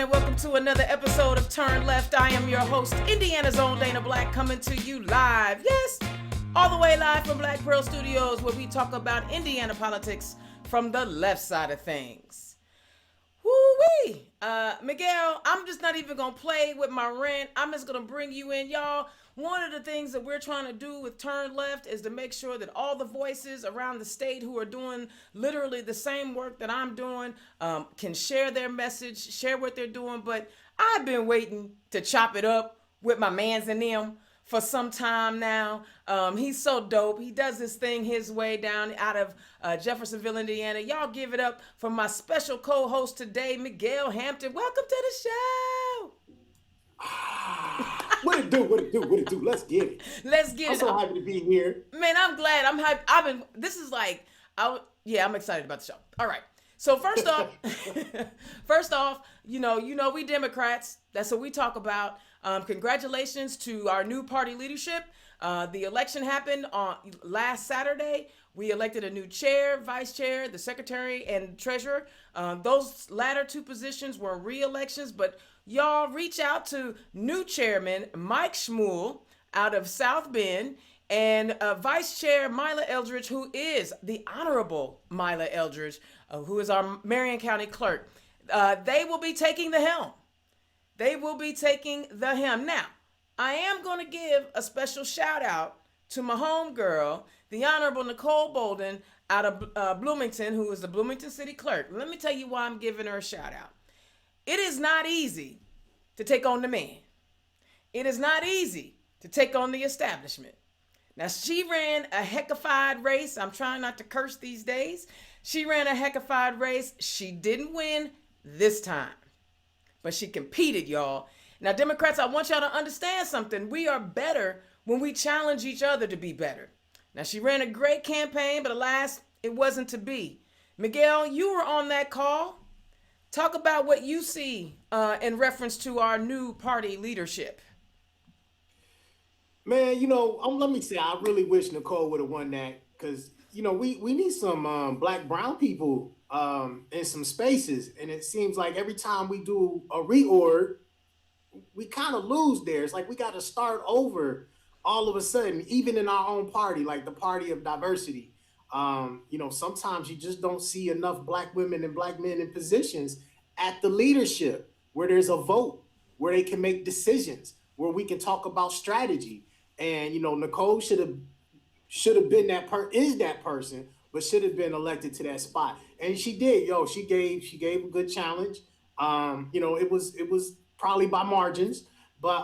and welcome to another episode of Turn Left. I am your host, Indiana's own Dana Black, coming to you live. Yes, all the way live from Black Pearl Studios, where we talk about Indiana politics from the left side of things. Woo-wee! Miguel, I'm just not even going to play with my rant. I'm just going to bring you in, y'all. One of the things that we're trying to do with Turn Left is to make sure that all the voices around the state who are doing literally the same work that I'm doing can share their message, share what they're doing. But I've been waiting to chop it up with my mans and them for some time now. He's so dope. He does this thing his way down out of Jeffersonville, Indiana. Y'all give it up for my special co-host today, Miguel Hampton. Welcome to the show. What it do? Let's get it. I'm so happy to be here. Man, I'm glad. I'm hyped. I'm excited about the show. All right. So first off, you know, we Democrats. That's what we talk about. Congratulations to our new party leadership. The election happened on last Saturday. We elected a new chair, vice chair, the secretary, and treasurer. Those latter two positions were re-elections, but y'all reach out to new chairman Mike Schmuel out of South Bend and vice chair Mila Eldridge, who is the Honorable Mila Eldridge, who is our Marion County clerk. They will be taking the helm. Now, I am going to give a special shout out to my homegirl, the Honorable Nicole Bolden out of Bloomington, who is the Bloomington City Clerk. Let me tell you why I'm giving her a shout out. It is not easy to take on the man. It is not easy to take on the establishment. Now, she ran a heckified race. I'm trying not to curse these days. She ran a heckified race. She didn't win this time, but she competed, y'all. Now, Democrats, I want y'all to understand something. We are better when we challenge each other to be better. Now, she ran a great campaign, but alas, it wasn't to be. Miguel, you were on that call. Talk about what you see in reference to our new party leadership. Man, let me say, I really wish Nicole would have won that because, we need some black, brown people in some spaces. And it seems like every time we do a reorg, we kind of lose there. It's like we got to start over all of a sudden, even in our own party, like the party of diversity. Sometimes you just don't see enough black women and black men in positions at the leadership where there's a vote, where they can make decisions, where we can talk about strategy. And, Nicole should have been is that person, but should have been elected to that spot. And she did, she gave a good challenge. It was probably by margins, but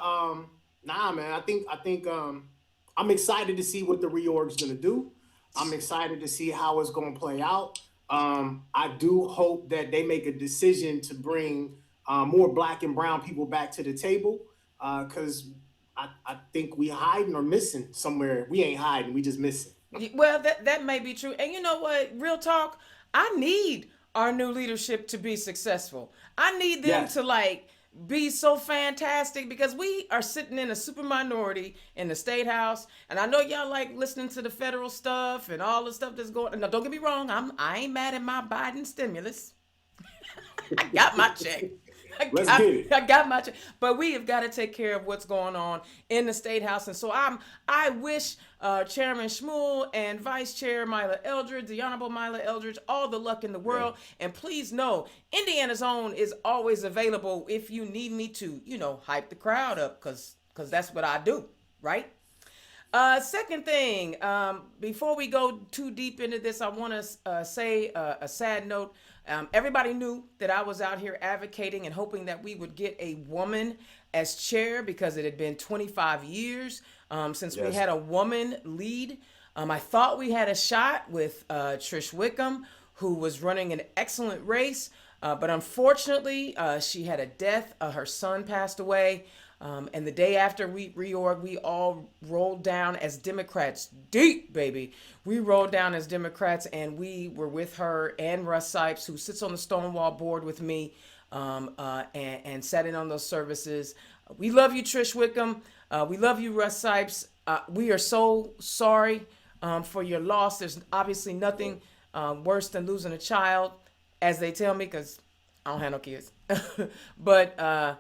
nah, man, I think I'm excited to see what the reorg's going to do. I'm excited to see how it's going to play out. I do hope that they make a decision to bring more black and brown people back to the table because I think we hiding or missing somewhere. We ain't hiding, we just missing. Well, that may be true. And you know what? Real talk, I need our new leadership to be successful. I need them to be so fantastic because we are sitting in a super minority in the state house. And I know y'all like listening to the federal stuff and all the stuff that's going on. Now, don't get me wrong. I ain't mad at my Biden stimulus. I got my check. I got my check. But we have got to take care of what's going on in the state house. And so I wish Chairman Schmuel and Vice Chair Mila Eldridge, the Honorable Mila Eldridge, all the luck in the world. Yeah. And please know, Indiana's Own is always available if you need me to, hype the crowd up because that's what I do, right? Second thing, before we go too deep into this, I want to say a sad note. Everybody knew that I was out here advocating and hoping that we would get a woman as chair because it had been 25 years since we had a woman lead. I thought we had a shot with Trish Wickham, who was running an excellent race, but unfortunately, she had a death. Her son passed away. And the day after we reorg, we all rolled down as Democrats. Deep, baby. We rolled down as Democrats, and we were with her and Russ Sipes, who sits on the Stonewall board with me, and sat in on those services. We love you, Trish Wickham. We love you, Russ Sipes. We are so sorry for your loss. There's obviously nothing worse than losing a child, as they tell me, because I don't have no kids. But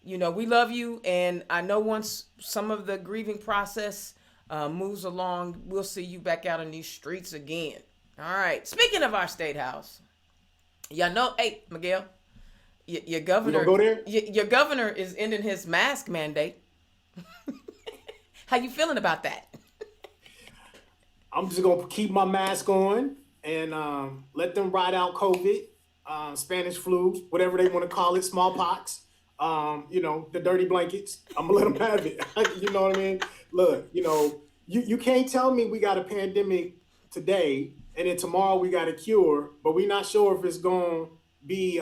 we love you, and I know once some of the grieving process moves along, we'll see you back out in these streets again. All right. Speaking of our state house, y'all know, hey Miguel, your We gonna governor, go there? your governor is ending his mask mandate. How you feeling about that? I'm just gonna keep my mask on and let them ride out COVID, Spanish flu, whatever they want to call it, smallpox. The dirty blankets. I'm gonna let them have it. You know what I mean? Look, you can't tell me we got a pandemic today and then tomorrow we got a cure, but we're not sure if it's gonna be,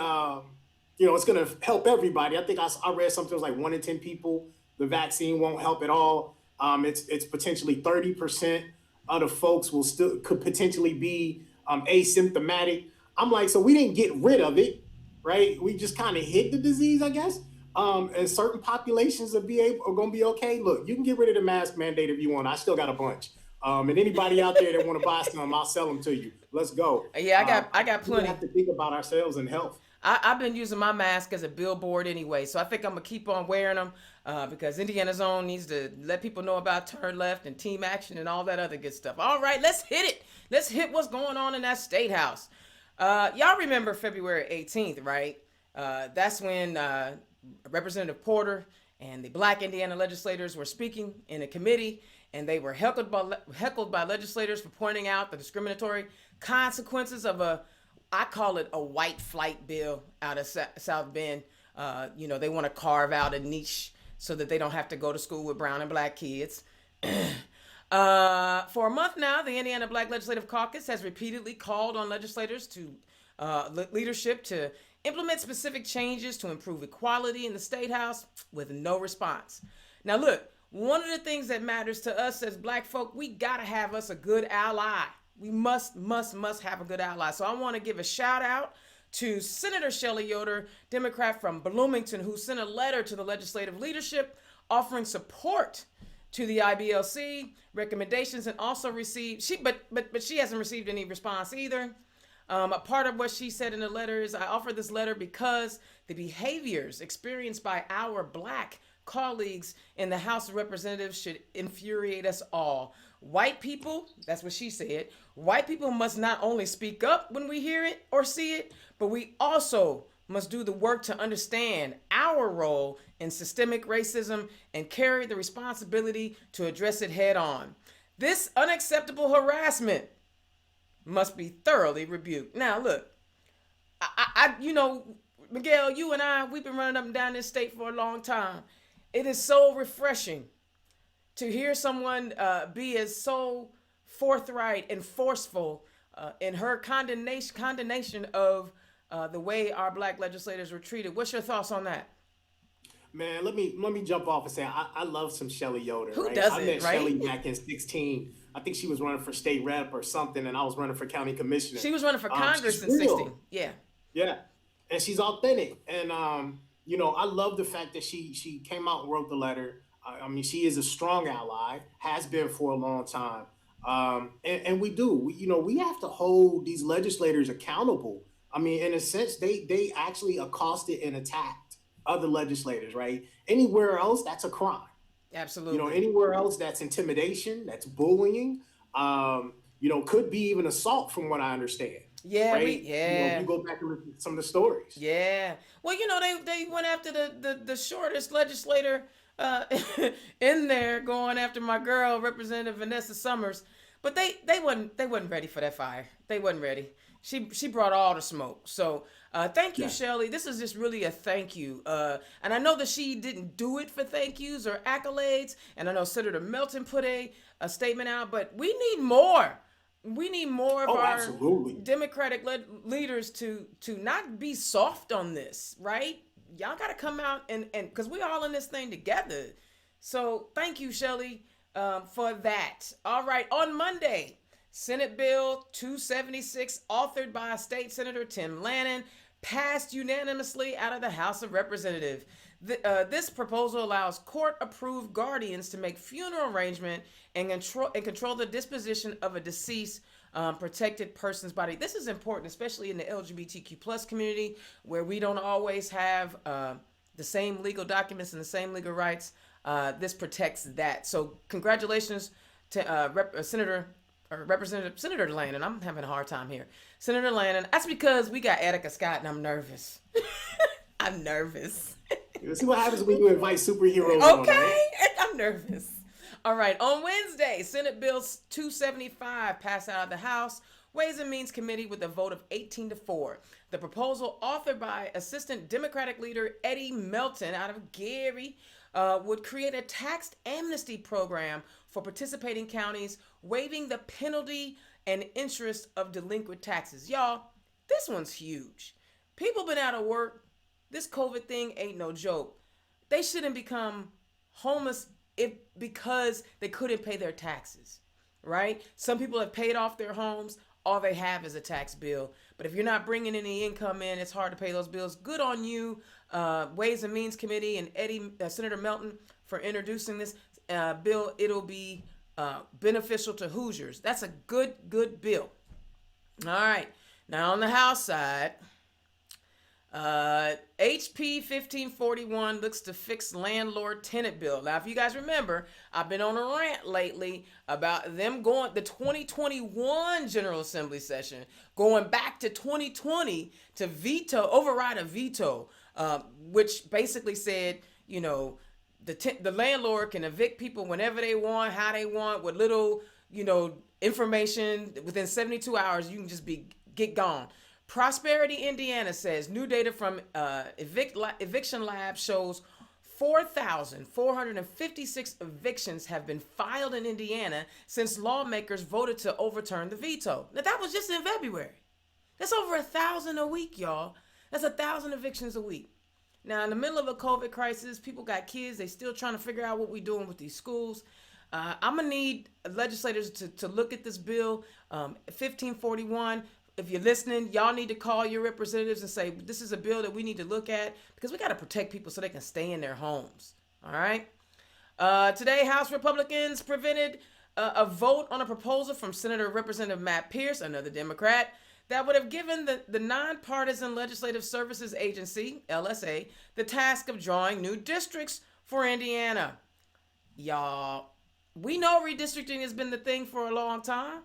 it's gonna help everybody. I think I read something that was like 1 in 10 people the vaccine won't help at all. It's potentially 30% of the folks will still could potentially be asymptomatic. I'm like, so we didn't get rid of it, right? We just kind of hid the disease, I guess. And certain populations are going to be okay. Look, you can get rid of the mask mandate if you want. I still got a bunch. And anybody out there that want to buy some, I'll sell them to you. Let's go. Yeah, I got We plenty. have to think about ourselves and health. I've been using my mask as a billboard anyway, so I think I'm gonna keep on wearing them because Indiana Zone needs to let people know about turn left and team action and all that other good stuff. All right, let's hit it. Let's hit what's going on in that state house. Y'all remember February 18th, right? That's when Representative Porter and the Black Indiana legislators were speaking in a committee, and they were heckled by legislators for pointing out the discriminatory consequences of I call it a white flight bill out of South Bend. They want to carve out a niche so that they don't have to go to school with brown and black kids. For a month now, the Indiana Black Legislative Caucus has repeatedly called on legislators to leadership to implement specific changes to improve equality in the state house with no response. Now, look, one of the things that matters to us as black folk, we gotta have us a good ally. We must have a good ally. So I want to give a shout out to Senator Shelley Yoder, Democrat from Bloomington, who sent a letter to the legislative leadership offering support to the IBLC recommendations, and also received but she hasn't received any response either. A part of what she said in the letter is, I offer this letter because the behaviors experienced by our black colleagues in the House of Representatives should infuriate us all. White people, that's what she said, white people must not only speak up when we hear it or see it, but we also must do the work to understand our role in systemic racism and carry the responsibility to address it head on. This unacceptable harassment must be thoroughly rebuked. Now, look, Miguel, you and we've been running up and down this state for a long time. It is so refreshing to hear someone be as so forthright and forceful in her condemnation of the way our black legislators were treated. What's your thoughts on that? Man, let me jump off and say I love some Shelley Yoder. Who Right? doesn't, I met right? Shelley back in 16. I think she was running for state rep or something, and I was running for county commissioner. She was running for Congress She's in real. 16. Yeah. Yeah, and she's authentic, and I love the fact that she came out and wrote the letter. I mean, she is a strong ally, has been for a long time, and we have to hold these legislators accountable. I mean, in a sense, they actually accosted and attacked other legislators, right? Anywhere else, that's a crime. Absolutely. Anywhere else, that's intimidation, that's bullying. Could be even assault, from what I understand. Yeah, Right? If yeah. you go back and look at some of the stories. Yeah. Well, they went after the shortest legislator uh, in there, going after my girl, Representative Vanessa Summers. But they wasn't ready for that fire. They wasn't ready. She brought all the smoke. So thank you, Yeah. Shelley. This is just really a thank you. And I know that she didn't do it for thank yous or accolades. And I know Senator Melton put a statement out, but we need more. We need more of Oh, our absolutely. Democratic leaders to not be soft on this, right? Y'all got to come out and because we all in this thing together. So thank you, Shelley, for that. All right, on Monday, Senate Bill 276, authored by State Senator Tim Lannon, passed unanimously out of the House of Representatives. This proposal allows court-approved guardians to make funeral arrangement and control the disposition of a deceased protected person's body. This is important, especially in the LGBTQ plus community, where we don't always have the same legal documents and the same legal rights. This protects that. So congratulations to Senator Landon. I'm having a hard time here. Senator Landon. That's because we got Attica Scott, and I'm nervous. I'm nervous. Let's see what happens when you invite superheroes. Okay, I'm nervous. All right, on Wednesday, Senate Bill 275 passed out of the House Ways and Means Committee with a vote of 18-4. The proposal, authored by Assistant Democratic Leader Eddie Melton out of Gary, would create a tax amnesty program for participating counties, waiving the penalty and interest of delinquent taxes. Y'all, this one's huge. People been out of work. This COVID thing ain't no joke. They shouldn't become homeless because they couldn't pay their taxes, right? Some people have paid off their homes. All they have is a tax bill. But if you're not bringing any income in, it's hard to pay those bills. Good on you, Ways and Means Committee and Senator Melton, for introducing this bill. It'll be beneficial to Hoosiers. That's a good bill. All right. Now on the House side, HP 1541 looks to fix landlord-tenant bill. Now, if you guys remember, I've been on a rant lately about them going, the 2021 General Assembly session, going back to 2020 to override a veto, which basically said, the landlord can evict people whenever they want, how they want, with little, information. Within 72 hours, you can just get gone. Prosperity Indiana says new data from Eviction Lab shows 4,456 evictions have been filed in Indiana since lawmakers voted to overturn the veto. Now, that was just in February. That's over 1,000 a week, y'all. That's 1,000 evictions a week. Now, in the middle of a COVID crisis, people got kids. They still trying to figure out what we're doing with these schools. I'm going to need legislators to look at this bill, 1541. If you're listening, y'all need to call your representatives and say, this is a bill that we need to look at, because we got to protect people so they can stay in their homes. All right. Today, House Republicans prevented a vote on a proposal from Senator Representative Matt Pierce, another Democrat, that would have given the Nonpartisan Legislative Services Agency, LSA, the task of drawing new districts for Indiana. Y'all, we know redistricting has been the thing for a long time.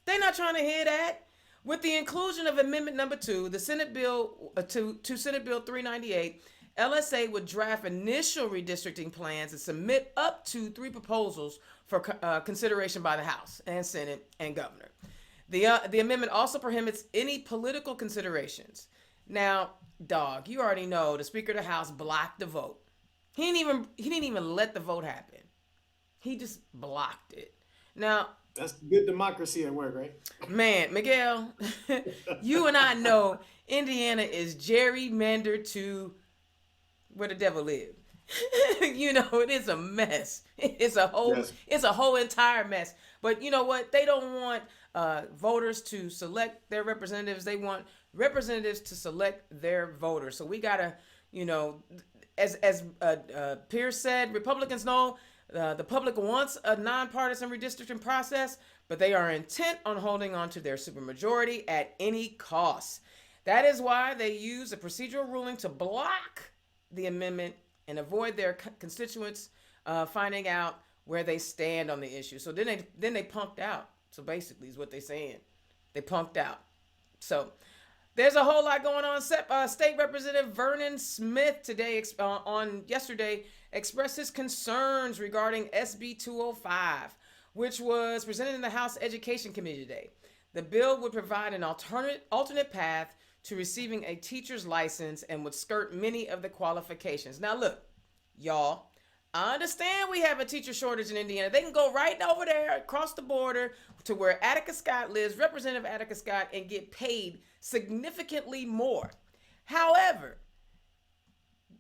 They're not trying to hear that. With the inclusion of Amendment Number 2, the Senate Bill to Senate Bill 398, LSA would draft initial redistricting plans and submit up to 3 proposals for consideration by the House and Senate and Governor. The amendment also prohibits any political considerations. Now, dog, you already know the Speaker of the House blocked the vote. He didn't even let the vote happen. He just blocked it. Now, that's good democracy at work, right? Man, Miguel, you and I know Indiana is gerrymandered to where the devil lives. It is a mess. It's a whole entire mess. But you know what? They don't want voters to select their representatives. They want representatives to select their voters. So we gotta, as Pierce said, Republicans know the public wants a nonpartisan redistricting process, but they are intent on holding on to their supermajority at any cost. That is why they use a procedural ruling to block the amendment and avoid their constituents finding out where they stand on the issue. So then they punked out. So basically is what they're saying. They punked out. So there's a whole lot going on. State Representative Vernon Smith yesterday expressed his concerns regarding SB 205, which was presented in the House Education Committee today. The bill would provide an alternate path to receiving a teacher's license and would skirt many of the qualifications. Now look, y'all, I understand we have a teacher shortage in Indiana. They can go right over there across the border to where Attica Scott lives, Representative Attica Scott, and get paid significantly more. However,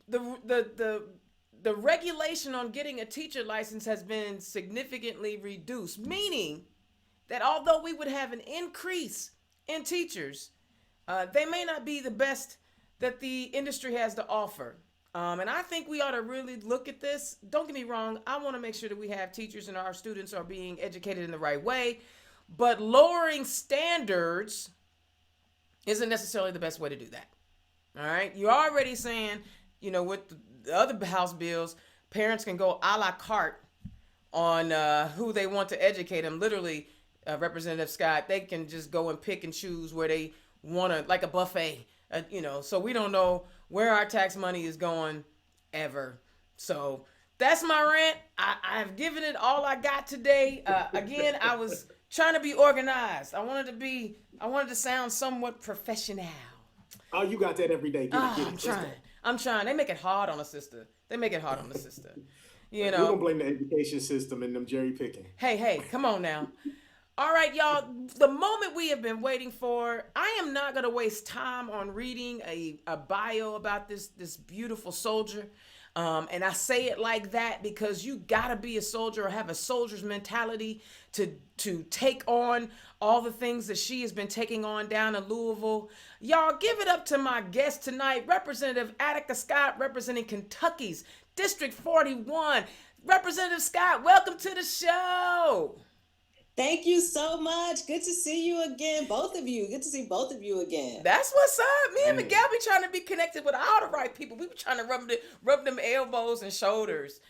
the regulation on getting a teacher license has been significantly reduced, meaning that although we would have an increase in teachers, they may not be the best that the industry has to offer. And I think we ought to really look at this. Don't get me wrong. I want to make sure that we have teachers and our students are being educated in the right way. But lowering standards isn't necessarily the best way to do that. All right. You're already saying, with the other House bills, parents can go a la carte on who they want to educate them. Literally, Representative Scott, they can just go and pick and choose where they want to, like a buffet. So we don't know where our tax money is going ever. So that's my rant. I've given it all I got today. Again, I was trying to be organized. I wanted to sound somewhat professional. Oh, you got that every day. Get it, Ah, get I'm it. Let's trying. go. I'm trying. They make it hard on a sister. They make it hard on the sister. You We're gonna know. blame the education system and them jerry picking. Hey, hey, come on now. All right, y'all. The moment we have been waiting for. I am not gonna waste time on reading a bio about this beautiful soldier. And I say it like that because you gotta be a soldier or have a soldier's mentality to take on all the things that she has been taking on down in Louisville. Y'all give it up to my guest tonight, Representative Attica Scott, representing Kentucky's District 41. Representative Scott, welcome to the show. Thank you so much. Good to see you again, both of you. Good to see both of you again. That's what's up. Me and Man. Miguel be trying to be connected with all the right people. We be trying to rub them elbows and shoulders.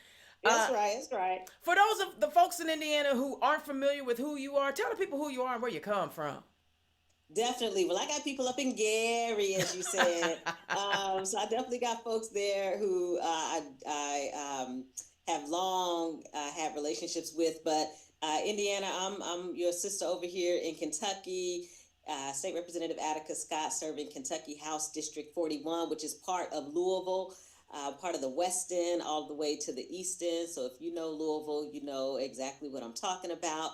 That's Uh, right. That's right. for those of the folks in Indiana who aren't familiar with who you are, tell the people who you are and where you come from. Definitely. Well, I got people up in Gary, as you said. So I definitely got folks there who I have long had relationships with. But Indiana, I'm your sister over here in Kentucky. State Representative Attica Scott serving Kentucky House District 41, which is part of Louisville. Part of the West End, all the way to the East End. So if you know Louisville, you know exactly what I'm talking about.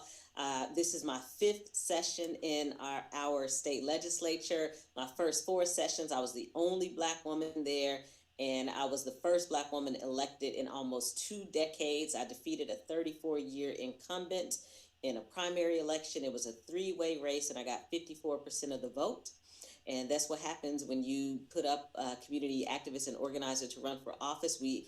This is my fifth session in our state legislature. My first four sessions, I was the only Black woman there, and I was the first Black woman elected in almost 2 decades. I defeated a 34-year incumbent in a primary election. It was a three-way race, and I got 54% of the vote. And that's what happens when you put up community activists and organizers to run for office. We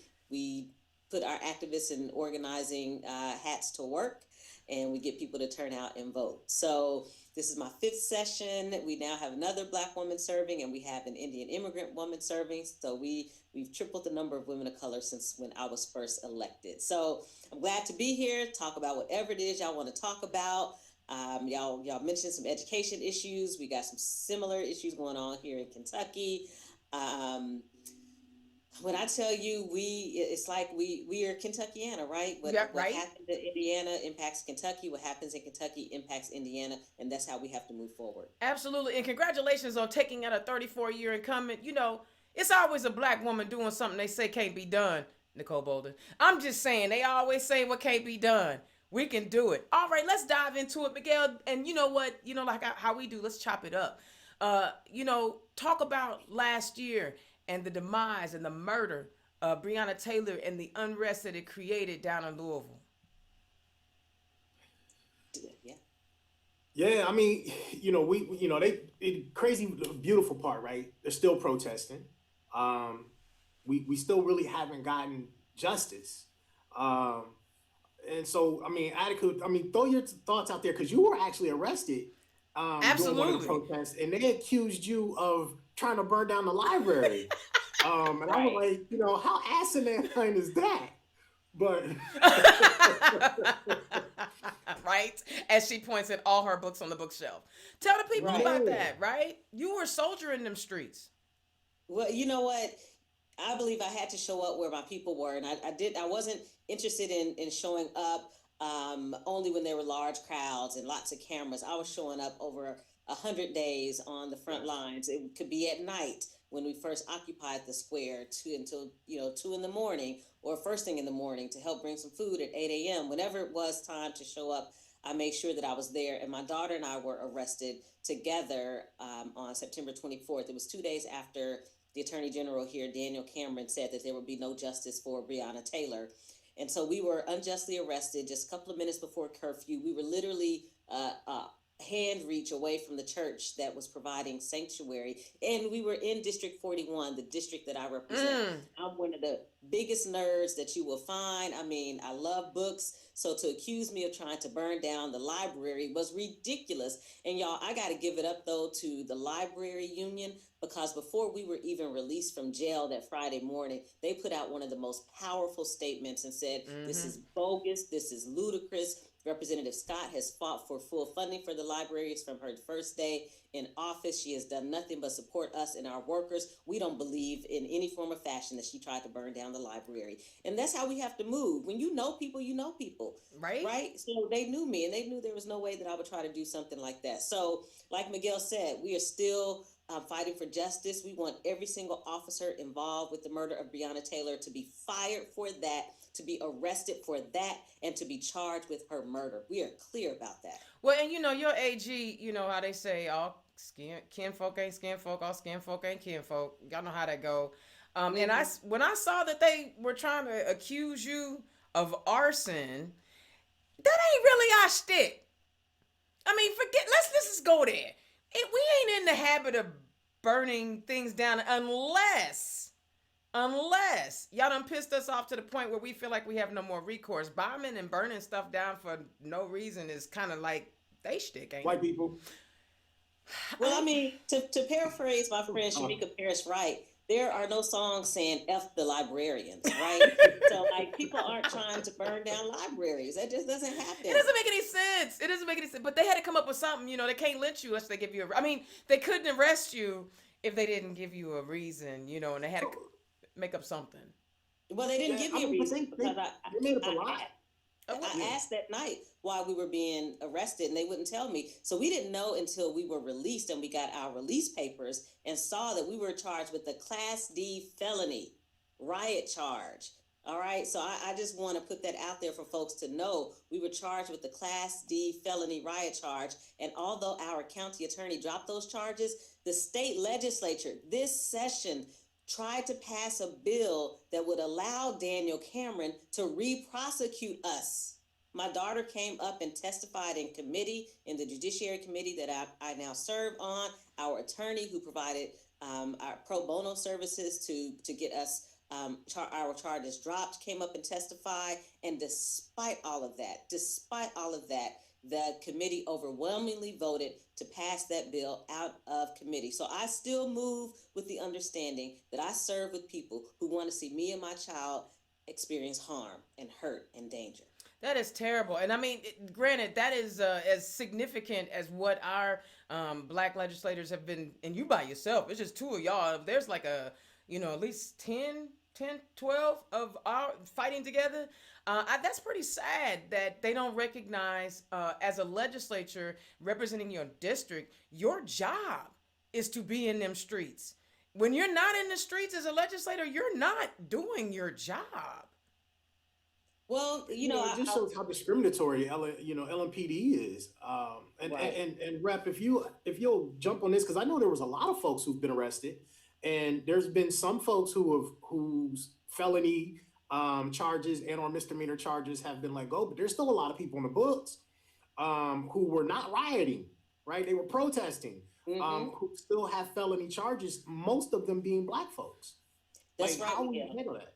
put our activists and organizing hats to work, and we get people to turn out and vote. So this is my fifth session. We now have another Black woman serving, and we have an Indian immigrant woman serving. So we've tripled the number of women of color since when I was first elected. So I'm glad to be here, talk about whatever it is y'all want to talk about. Y'all mentioned some education issues. We got some similar issues going on here in Kentucky. When I tell you it's like we are Kentuckiana, right? Yeah, What right. happens in Indiana impacts Kentucky. What happens in Kentucky impacts Indiana, and that's how we have to move forward. Absolutely. And congratulations on taking out a 34-year incumbent. It's always a Black woman doing something they say can't be done, Nicole Bolden. I'm just saying, they always say what can't be done. We can do it. All right, let's dive into it, Miguel. And you know what? Like how we do, let's chop it up. Talk about last year and the demise and the murder of Breonna Taylor and the unrest that it created down in Louisville. Yeah. Yeah, I mean, crazy, beautiful part, right? They're still protesting. Um, we still really haven't gotten justice. Um, and so, I mean, Attica, I mean, throw your thoughts out there because you were actually arrested during one of the Absolutely. protests, and they accused you of trying to burn down the library. And I was Right. like, how asinine is that? But Right? As she points at all her books on the bookshelf. Tell the people Right. about yeah, that, right? You were a soldier in them streets. Well, you know what? I believe I had to show up where my people were, and I wasn't interested in showing up only when there were large crowds and lots of cameras. I was showing up over 100 days on the front yes, lines. It could be at night when we first occupied the square until 2 in the morning or first thing in the morning to help bring some food at 8 a.m. Whenever it was time to show up, I made sure that I was there. And my daughter and I were arrested together on September 24th. It was 2 days after the Attorney General here, Daniel Cameron, said that there would be no justice for Breonna Taylor. And so we were unjustly arrested just a couple of minutes before curfew. We were literally hand reach away from the church that was providing sanctuary. And we were in District 41, the district that I represent. I'm one of the biggest nerds that you will find. I mean, I love books. So to accuse me of trying to burn down the library was ridiculous. And y'all, I got to give it up though to the library union, because before we were even released from jail that Friday morning, they put out one of the most powerful statements and said, this is bogus, this is ludicrous. Representative Scott has fought for full funding for the libraries from her first day in office. She has done nothing but support us and our workers. We don't believe in any form of fashion that she tried to burn down the library. And that's how we have to move. When you know people, you know people. Right. Right? So they knew me, and they knew there was no way that I would try to do something like that. So like Miguel said, we are still fighting for justice. We want every single officer involved with the murder of Breonna Taylor to be fired for that, to be arrested for that, and to be charged with her murder. We are clear about that. Well, and your AG, you know how they say all kinfolk ain't skinfolk, all skinfolk ain't kinfolk. Y'all know how that go. And when I saw that they were trying to accuse you of arson, that ain't really our shtick. I mean, let's just go there. We ain't in the habit of burning things down unless y'all done pissed us off to the point where we feel like we have no more recourse. Bombing and burning stuff down for no reason is kind of like they shtick, ain't White people. Well, I mean, to paraphrase my friend Shamika Parrish Wright, there are no songs saying F the librarians, right? So, like, people aren't trying to burn down libraries. That just doesn't happen. It doesn't make any sense. It doesn't make any sense. But they had to come up with something. They can't lynch you unless they give you they couldn't arrest you if they didn't give you a reason, and they had to make up something. Well, they didn't give me a reason because I made up a lie. I asked that night why we were being arrested, and they wouldn't tell me. So we didn't know until we were released and we got our release papers and saw that we were charged with a Class D felony riot charge. All right. So I just want to put that out there for folks to know. We were charged with the Class D felony riot charge. And although our county attorney dropped those charges, the state legislature this session tried to pass a bill that would allow Daniel Cameron to re-prosecute us. My daughter came up and testified in committee, in the Judiciary Committee that I now serve on. Our attorney who provided our pro bono services to get us our charges dropped came up and testified. And despite all of that, the committee overwhelmingly voted to pass that bill out of committee. So I still move with the understanding that I serve with people who want to see me and my child experience harm and hurt and danger. That is terrible. And I mean, granted, that is as significant as what our black legislators have been, and you by yourself, it's just two of y'all. There's like at least 10, 12 of our fighting together. That's pretty sad that they don't recognize as a legislature representing your district, your job is to be in them streets. When you're not in the streets as a legislator, you're not doing your job. Well, it just shows how discriminatory LMPD is. And Rep, if you'll jump on this, because I know there was a lot of folks who've been arrested, and there's been some folks whose felony charges and or misdemeanor charges have been let go, but there's still a lot of people in the books who were not rioting, right? They were protesting, who still have felony charges, most of them being black folks. That's right. How will you handle that?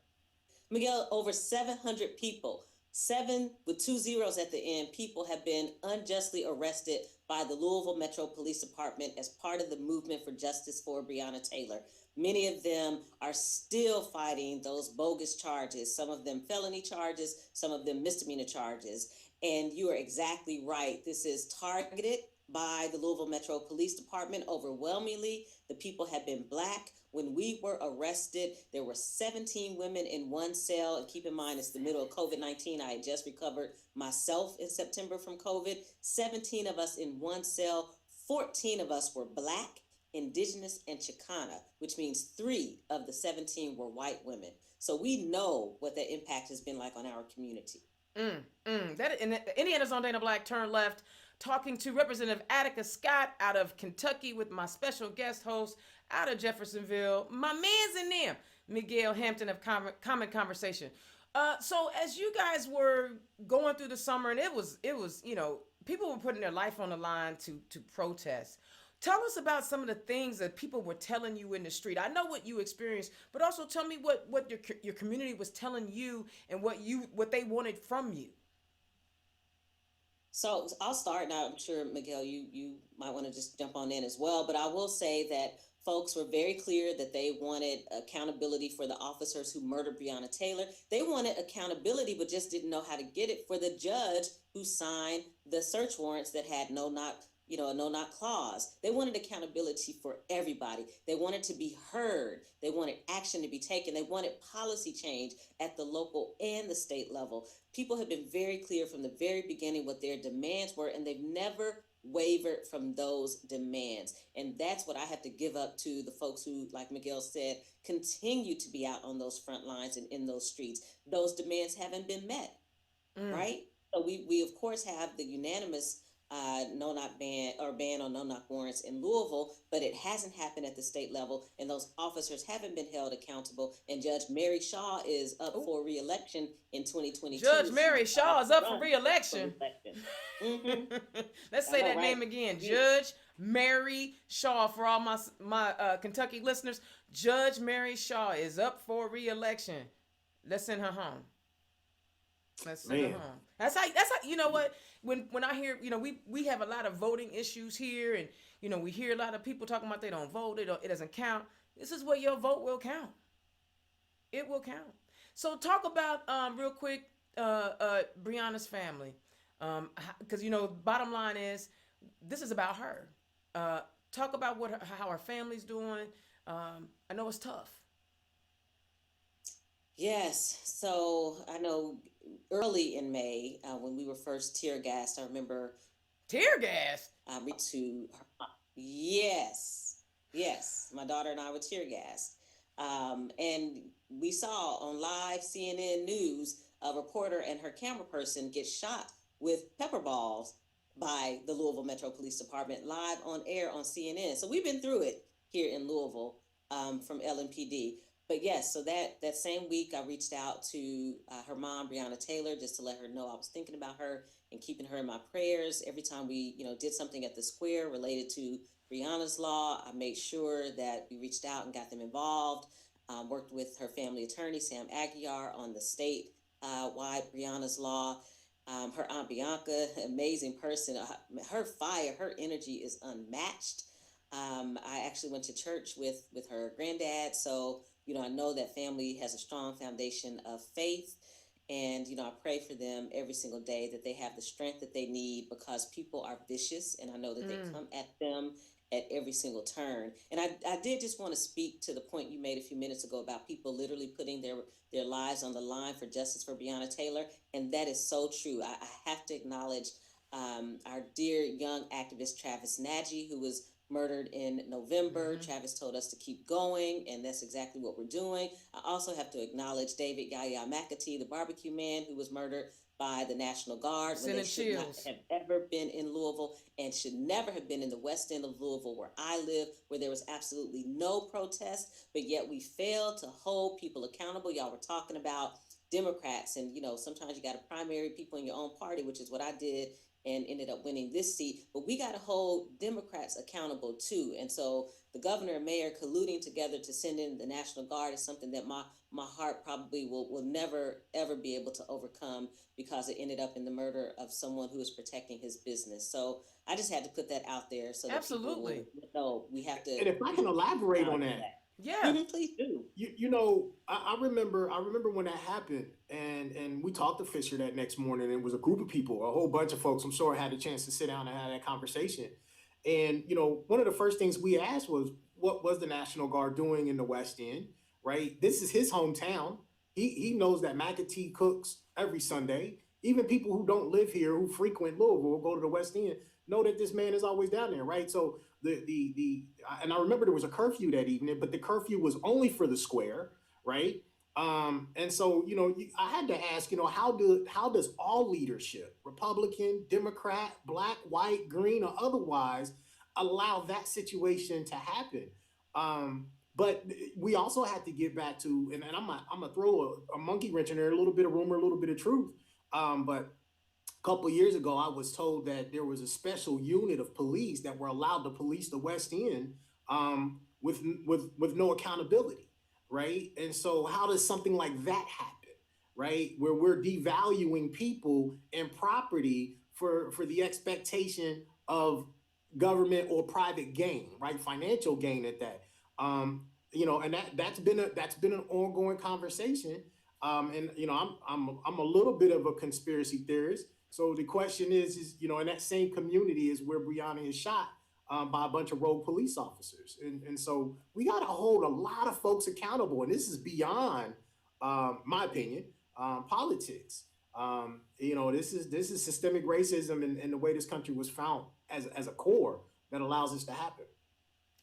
Miguel, over 700 people, 7 with 2 zeros at the end, people have been unjustly arrested by the Louisville Metro Police Department as part of the movement for justice for Breonna Taylor. Many of them are still fighting those bogus charges, some of them felony charges, some of them misdemeanor charges. And you are exactly right. This is targeted by the Louisville Metro Police Department. Overwhelmingly, the people have been black. When we were arrested, there were 17 women in one cell. And keep in mind, it's the middle of COVID-19. I had just recovered myself in September from COVID. 17 of us in one cell. 14 of us were black, indigenous, and Chicana, which means 3 of the 17 were white women. So we know what that impact has been like on our community. That in Indiana's own Dana Black Turn Left, talking to Representative Attica Scott out of Kentucky with my special guest host out of Jeffersonville, my man's in them, Miguel Hampton of Common Conversation. So as you guys were going through the summer, and it was people were putting their life on the line to protest. Tell us about some of the things that people were telling you in the street. I know what you experienced, but also tell me what your community was telling you and what they wanted from you. So I'll start now. I'm sure Miguel, you might want to just jump on in as well. But I will say that folks were very clear that they wanted accountability for the officers who murdered Breonna Taylor. They wanted accountability, but just didn't know how to get it for the judge who signed the search warrants that had no knock, a no knock clause. They wanted accountability for everybody. They wanted to be heard. They wanted action to be taken. They wanted policy change at the local and the state level. People have been very clear from the very beginning what their demands were, and they've never wavered from those demands. And that's what I have to give up to the folks who, like Miguel said, continue to be out on those front lines and in those streets. Those demands haven't been met, right? So we of course have the unanimous no knock ban or ban on no knock warrants in Louisville, but it hasn't happened at the state level, and those officers haven't been held accountable. And Judge Mary Shaw is up for re-election in 2022. Judge Mary Shaw is up for re-election. re-election. Mm-hmm. Let's say that right? name again. Judge Mary Shaw, for all my Kentucky listeners. Judge Mary Shaw is up for re-election. Let's send her home. Let's send her home. That's how. You know what? When I hear, we have a lot of voting issues here, and we hear a lot of people talking about they don't vote. It doesn't count. This is where your vote will count. It will count. So talk about real quick, Breonna's family, because bottom line is this is about her. Talk about how her family's doing. I know it's tough. Yes. So I know early in May, when we were first tear gassed, I remember Tear gas. to her. Yes, yes, my daughter and I were tear gassed. And we saw on live CNN News a reporter and her camera person get shot with pepper balls by the Louisville Metro Police Department live on air on CNN. So we've been through it here in Louisville, from LMPD. But yes, so that same week I reached out to her mom, Breonna Taylor, just to let her know I was thinking about her and keeping her in my prayers. Every time we, did something at the square related to Breonna's law, I made sure that we reached out and got them involved. Worked with her family attorney, Sam Aguiar, on the state wide Breonna's law. Her aunt Bianca, amazing person. Her fire, her energy is unmatched. I actually went to church with her granddad, so I know that family has a strong foundation of faith, and I pray for them every single day that they have the strength that they need, because people are vicious, and I know that they come at them at every single turn. And I did just want to speak to the point you made a few minutes ago about people literally putting their lives on the line for justice for Breonna Taylor, and that is so true. I have to acknowledge our dear young activist Travis Nagy, who was murdered in November. Travis told us to keep going, and that's exactly what we're doing. I also have to acknowledge David Yaya McAtee, the barbecue man, who was murdered by the National Guard when they should not have ever been in Louisville, and should never have been in the west end of Louisville where I live, where there was absolutely no protest, but yet we failed to hold people accountable. Y'all were talking about Democrats, and sometimes you got to primary people in your own party, which is what I did and ended up winning this seat. But we got to hold Democrats accountable too. And so the governor and mayor colluding together to send in the National Guard is something that my heart probably will never, ever be able to overcome, because it ended up in the murder of someone who was protecting his business. So I just had to put that out there so that Absolutely. people will know we have to. And if I can elaborate on that. Yeah. Please do. I remember when that happened, and we talked to Fisher that next morning. It was a group of people, a whole bunch of folks. I'm sure had a chance to sit down and have that conversation. And one of the first things we asked was, what was the National Guard doing in the West End? Right, this is his hometown. He knows that McAtee cooks every Sunday. Even people who don't live here, who frequent Louisville, go to the West End, know that this man is always down there, right? So and I remember there was a curfew that evening, but the curfew was only for the square, right? And so I had to ask, how does all leadership, Republican, Democrat, black, white, green, or otherwise, allow that situation to happen? But we also had to get back to, and I'm gonna throw a monkey wrench in there, a little bit of rumor, a little bit of truth. But a couple of years ago, I was told that there was a special unit of police that were allowed to police the West End, with no accountability, right? And so, how does something like that happen, right? Where we're devaluing people and property for the expectation of government or private gain, right? Financial gain at that. And that's been an ongoing conversation. And I'm a little bit of a conspiracy theorist. So the question is, in that same community is where Brianna is shot, by a bunch of rogue police officers, and so we got to hold a lot of folks accountable. And this is beyond, my opinion, politics. This is systemic racism, and the way this country was found as a core that allows this to happen.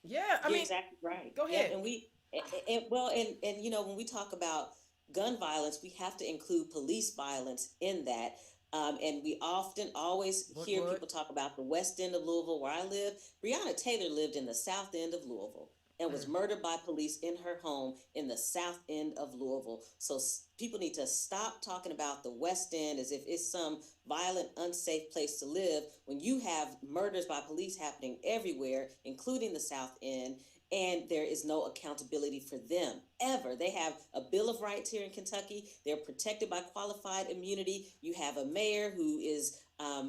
Yeah, I You're mean, exactly right. go Yep. ahead. And when we talk about gun violence, we have to include police violence in that. And we often always hear What? people talk about the west end of Louisville, where I live. Breonna Taylor lived in the south end of Louisville and was Mm. murdered by police in her home in the south end of Louisville. So people need to stop talking about the west end as if it's some violent, unsafe place to live when you have murders by police happening everywhere, including the south end, and there is no accountability for them ever. They have a Bill of Rights here in Kentucky. They're protected by qualified immunity. You have a mayor who is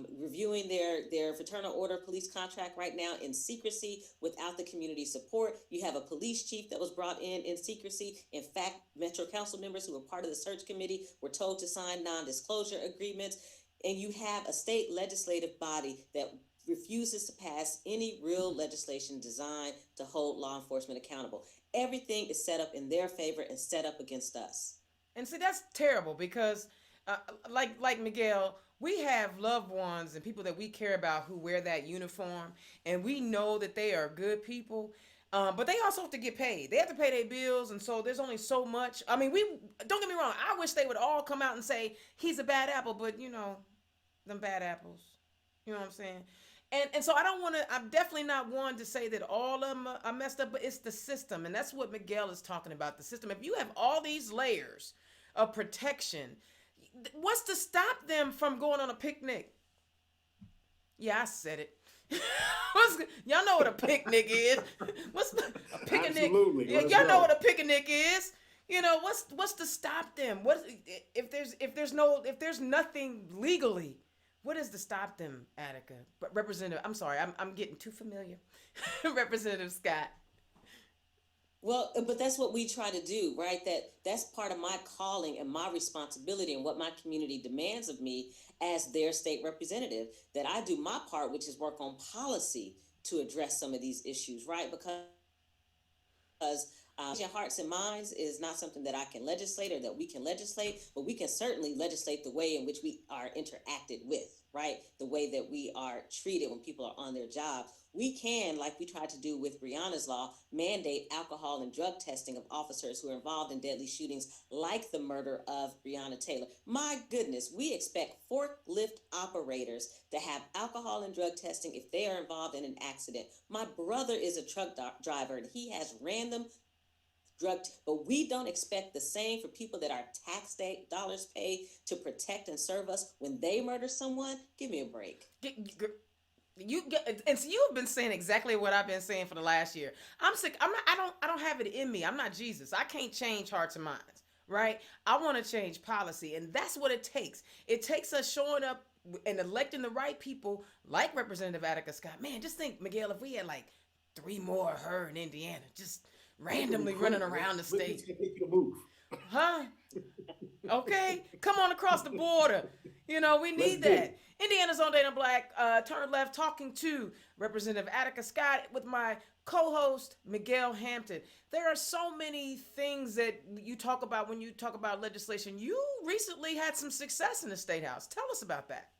reviewing their fraternal order police contract right now in secrecy without the community support. You have a police chief that was brought in secrecy. In fact, Metro Council members who were part of the search committee were told to sign non-disclosure agreements. And you have a state legislative body that refuses to pass any real legislation designed to hold law enforcement accountable. Everything is set up in their favor and set up against us. And see, that's terrible because, like Miguel, we have loved ones and people that we care about who wear that uniform, and we know that they are good people. But they also have to get paid. They have to pay their bills, and so there's only so much. I mean, we don't get me wrong. I wish they would all come out and say he's a bad apple, but them bad apples. You know what I'm saying? And so I don't want to. I'm definitely not one to say that all of them are messed up, but it's the system, and that's what Miguel is talking about. The system. If you have all these layers of protection, what's to stop them from going on a picnic? Yeah, I said it. Y'all know what a picnic is. A picnic? Absolutely. Yeah, Let's y'all know go. what a picnic is. What's to stop them? What if there's nothing legally? What is to stop them, Attica? Representative, I'm sorry, I'm getting too familiar. Representative Scott. Well, but that's what we try to do, right? That's part of my calling and my responsibility and what my community demands of me as their state representative, that I do my part, which is work on policy to address some of these issues, right? Because changing hearts and minds is not something that I can legislate or that we can legislate, but we can certainly legislate the way in which we are interacted with, right? The way that we are treated when people are on their job. We can, like we tried to do with Breonna's law, mandate alcohol and drug testing of officers who are involved in deadly shootings like the murder of Breonna Taylor. My goodness, we expect forklift operators to have alcohol and drug testing if they are involved in an accident. My brother is a truck driver and he has random but we don't expect the same for people that our tax dollars pay to protect and serve us when they murder someone. Give me a break. And so you've been saying exactly what I've been saying for the last year. I'm sick. I don't have it in me. I'm not Jesus. I can't change hearts and minds, right? I want to change policy, and that's what it takes. It takes us showing up and electing the right people, like Representative Attica Scott. Man, just think, Miguel, if we had like 3 more of her in Indiana, just randomly running around the state. Huh? Okay, come on across the border. We need that. Indiana's on Dana Black, turn left, talking to Representative Attica Scott with my co-host Miguel Hampton. There are so many things that you talk about when you talk about legislation. You recently had some success in the State House. Tell us about that.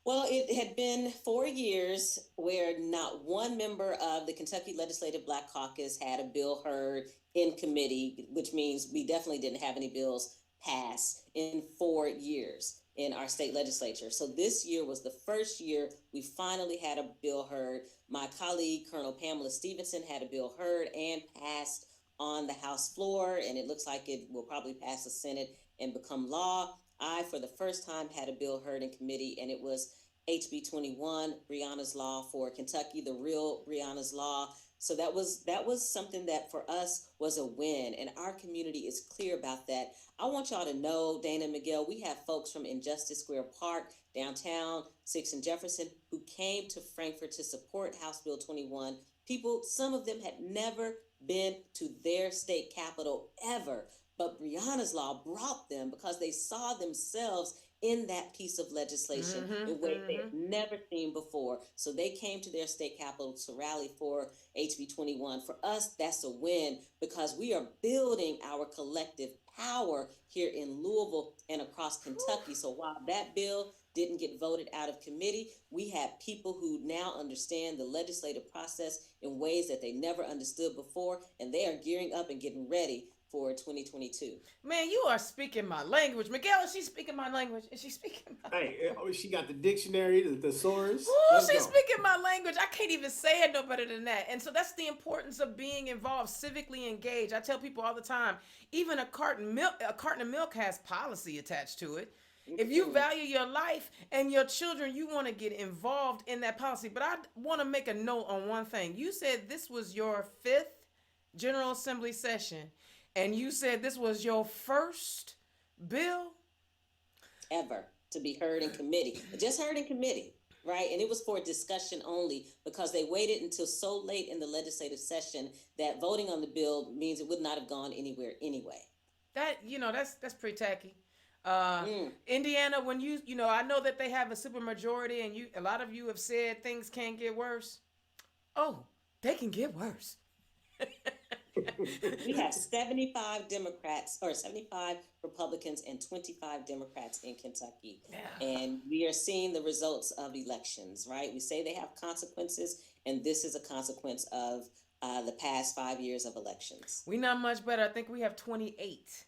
Well, it had been 4 years where not one member of the Kentucky Legislative Black Caucus had a bill heard in committee, which means we definitely didn't have any bills passed in 4 years. in our state legislature. So this year was the first year we finally had a bill heard. My colleague, Colonel Pamela Stevenson, had a bill heard and passed on the House floor, and it looks like it will probably pass the Senate and become law. I, for the first time, had a bill heard in committee, and it was HB 21, Breonna's Law for Kentucky, the real Breonna's Law. So that was something that for us was a win, and our community is clear about that. I want y'all to know, Dana and Miguel, we have folks from Injustice Square Park, downtown, 6th and Jefferson, who came to Frankfort to support House Bill 21. People, some of them had never been to their state capital ever, but Breonna's Law brought them because they saw themselves in that piece of legislation in ways they had never seen before. So they came to their state capital to rally for HB 21. For us, that's a win because we are building our collective power here in Louisville and across Kentucky. So while that bill didn't get voted out of committee, we have people who now understand the legislative process in ways that they never understood before, and they are gearing up and getting ready for 2022. Man, you are speaking my language. Miguel, is she speaking my language? Is she speaking my language? Hey, she got the dictionary, the thesaurus. Ooh, she's speaking my language. I can't even say it no better than that. And so that's the importance of being involved, civically engaged. I tell people all the time, even a carton of milk has policy attached to it. If you value your life and your children, you want to get involved in that policy. But I want to make a note on one thing. You said this was your 5th General Assembly session, and you said this was your first bill ever to be heard in committee. Just heard in committee, right? And it was for discussion only because they waited until so late in the legislative session that voting on the bill means it would not have gone anywhere anyway. That's pretty tacky. Indiana, when I know that they have a supermajority, and a lot of you have said things can't get worse. Oh, they can get worse. We have 75 Democrats or 75 Republicans and 25 Democrats in Kentucky. Yeah. And we are seeing the results of elections, right? We say they have consequences, and this is a consequence of the past 5 years of elections. We're not much better. I think we have 28.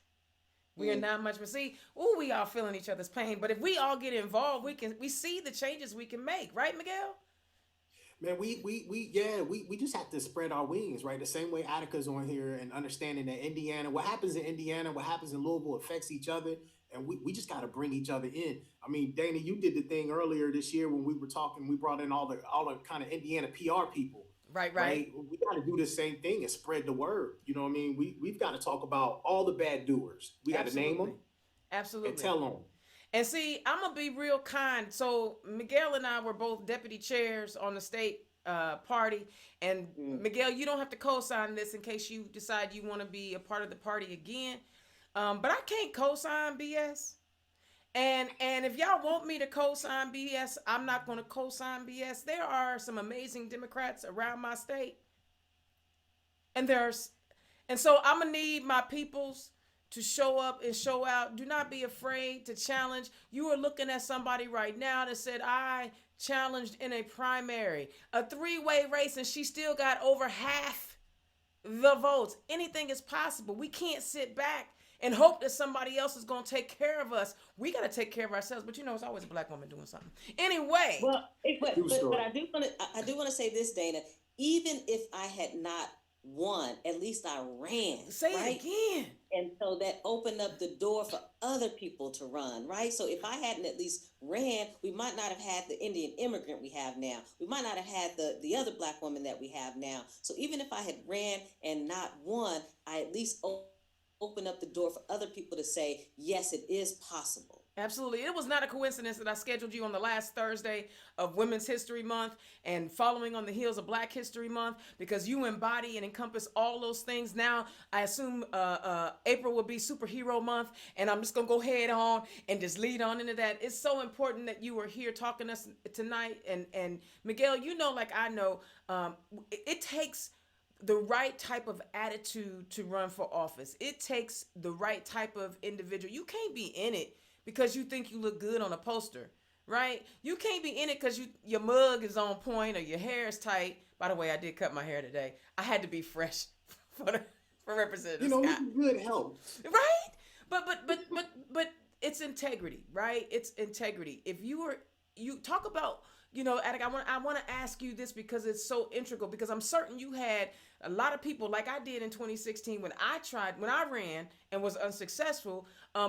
We are not much, but see, we all feeling each other's pain. But if we all get involved, we see the changes we can make, right, Miguel? Man, we just have to spread our wings, right? The same way Attica's on here and understanding that Indiana, what happens in Indiana, what happens in Louisville affects each other, and we just got to bring each other in. I mean, Dana, you did the thing earlier this year when we were talking. We brought in all the kind of Indiana PR people. Right. We got to do the same thing and spread the word. You know what I mean? We've got to talk about all the bad doers. We got to name them. Absolutely. And tell them. And see, I'm going to be real kind. So Miguel and I were both deputy chairs on the state party. And Miguel, you don't have to co-sign this in case you decide you want to be a part of the party again. But I can't co-sign BS. And if y'all want me to co-sign BS, I'm not going to co-sign BS. There are some amazing Democrats around my state. And so I'm going to need my peoples to show up and show out. Do not be afraid to challenge. You are looking at somebody right now that said, I challenged in a primary, a 3-way race, and she still got over half the votes. Anything is possible. We can't sit back and hope that somebody else is going to take care of us. We got to take care of ourselves. But it's always a black woman doing something. Anyway. Well, but I do want to say this, Dana. Even if I had not won, at least I ran. Say it again. And so that opened up the door for other people to run, right? So if I hadn't at least ran, we might not have had the Indian immigrant we have now. We might not have had the other black woman that we have now. So even if I had ran and not won, I at least open up the door for other people to say, yes, it is possible. Absolutely. It was not a coincidence that I scheduled you on the last Thursday of Women's History Month and following on the heels of Black History Month, because you embody and encompass all those things. Now, I assume April will be Superhero Month, and I'm just going to go head on and just lead on into that. It's so important that you are here talking to us tonight. And Miguel, like I know, it takes the right type of attitude to run for office. It takes the right type of individual. You can't be in it because you think you look good on a poster, right? You can't be in it because your mug is on point or your hair is tight. By the way, I did cut my hair today. I had to be fresh for Representative Scott. Good help. Right? But it's integrity, right? It's integrity. If you talk about, Attic, I want to ask you this because it's so integral, because I'm certain you had a lot of people like I did in 2016 when I ran and was unsuccessful.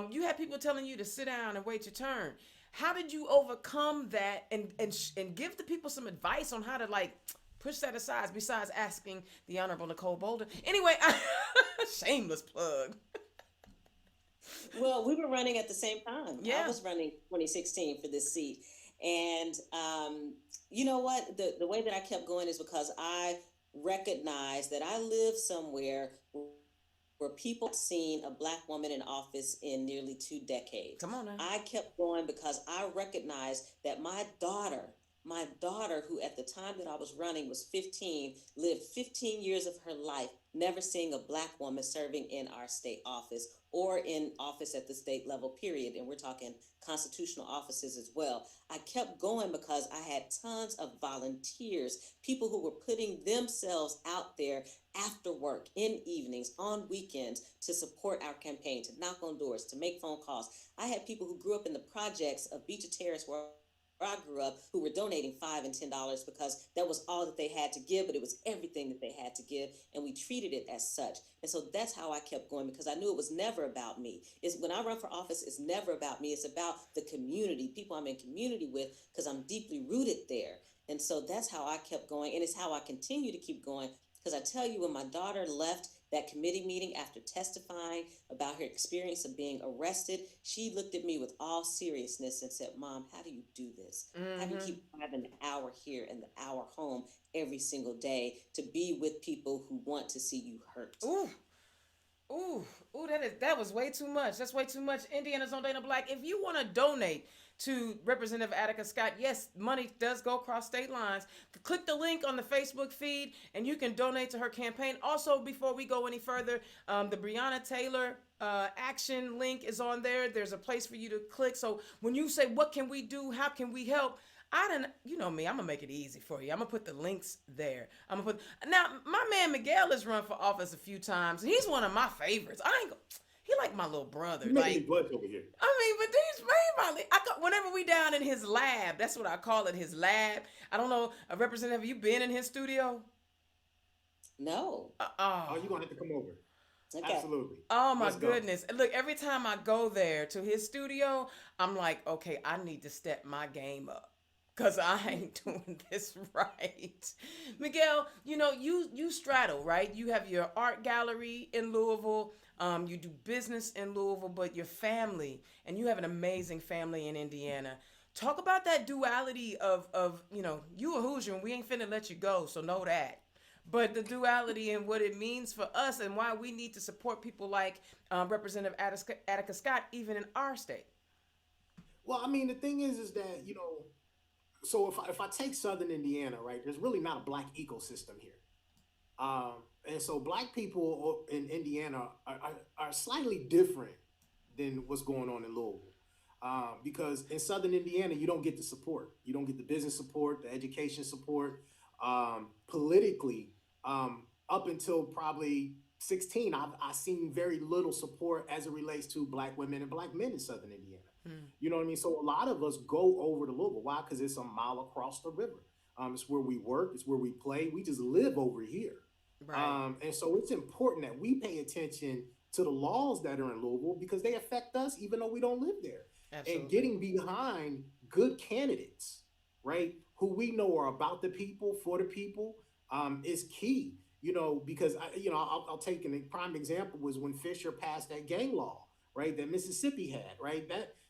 You had people telling you to sit down and wait your turn. How did you overcome that, and give the people some advice on how to like push that aside, besides asking the Honorable Nicole Bolden? Anyway, shameless plug. Well, we were running at the same time. I Yeah. was running 2016 for this seat. And you know what? The way that I kept going is because I recognized that I live somewhere where people have seen a black woman in office in nearly 2 decades. Come on now. I kept going because I recognized that my daughter, who at the time that I was running was 15, lived 15 years of her life never seeing a black woman serving in our state office or in office at the state level, period. And we're talking constitutional offices as well. I kept going because I had tons of volunteers, people who were putting themselves out there after work, in evenings, on weekends, to support our campaign, to knock on doors, to make phone calls. I had people who grew up in the projects of Beecher Terrace, where I grew up, who were donating $5 and $10 because that was all that they had to give, but it was everything that they had to give, and we treated it as such. And so that's how I kept going, because I knew it was never about me. It's when I run for office, it's never about me. It's about the community, people I'm in community with, because I'm deeply rooted there. And so that's how I kept going, and it's how I continue to keep going. Because I tell you, when my daughter left that committee meeting after testifying about her experience of being arrested, she looked at me with all seriousness and said, "Mom, how do you do this? How do you keep having the hour here and the hour home every single day to be with people who want to see you hurt?" Ooh. Ooh, ooh, that was way too much. That's way too much. Indiana's on Dana Black. If you want to donate to Representative Attica Scott, yes, money does go across state lines. Click the link on the Facebook feed, and you can donate to her campaign. Also, before we go any further, the Breonna Taylor action link is on there. There's a place for you to click. So when you say, "What can we do? How can we help?" I don't, you know me. I'm gonna make it easy for you. I'm gonna put the links there. I'm gonna put now. My man Miguel has run for office a few times. He's one of my favorites. I ain't. He like my little brother. You making me Like, blush over here. I mean, but these man, whenever we down in his lab, that's what I call it. His lab. I don't know, a representative. Have you been in his studio? No. Oh, you gonna have to come over. Okay. Absolutely. Oh my Let's go. goodness. Look, every time I go there to his studio, I'm like, okay, I need to step my game up. Cause I ain't doing this right. Miguel, you straddle, right? You have your art gallery in Louisville. You do business in Louisville, but your family, and you have an amazing family in Indiana. Talk about that duality of you a Hoosier and we ain't finna let you go, so know that. But the duality and what it means for us and why we need to support people like Representative Attica Scott, even in our state. Well, I mean, the thing is that so if I take Southern Indiana, right, there's really not a black ecosystem here. And so black people in Indiana are slightly different than what's going on in Louisville. Because in Southern Indiana, you don't get the support. You don't get the business support, the education support. Politically, up until probably 16, I've seen very little support as it relates to black women and black men in Southern Indiana. You know what I mean? So a lot of us go over to Louisville. Why? Because it's a mile across the river. It's where we work. It's where we play. We just live over here. Right. And so it's important that we pay attention to the laws that are in Louisville because they affect us even though we don't live there. And Absolutely. getting behind good candidates, right, who we know are about the people, for the people, is key. Because I'll take a prime example was when Fisher passed that gang law, right, that Mississippi had, right?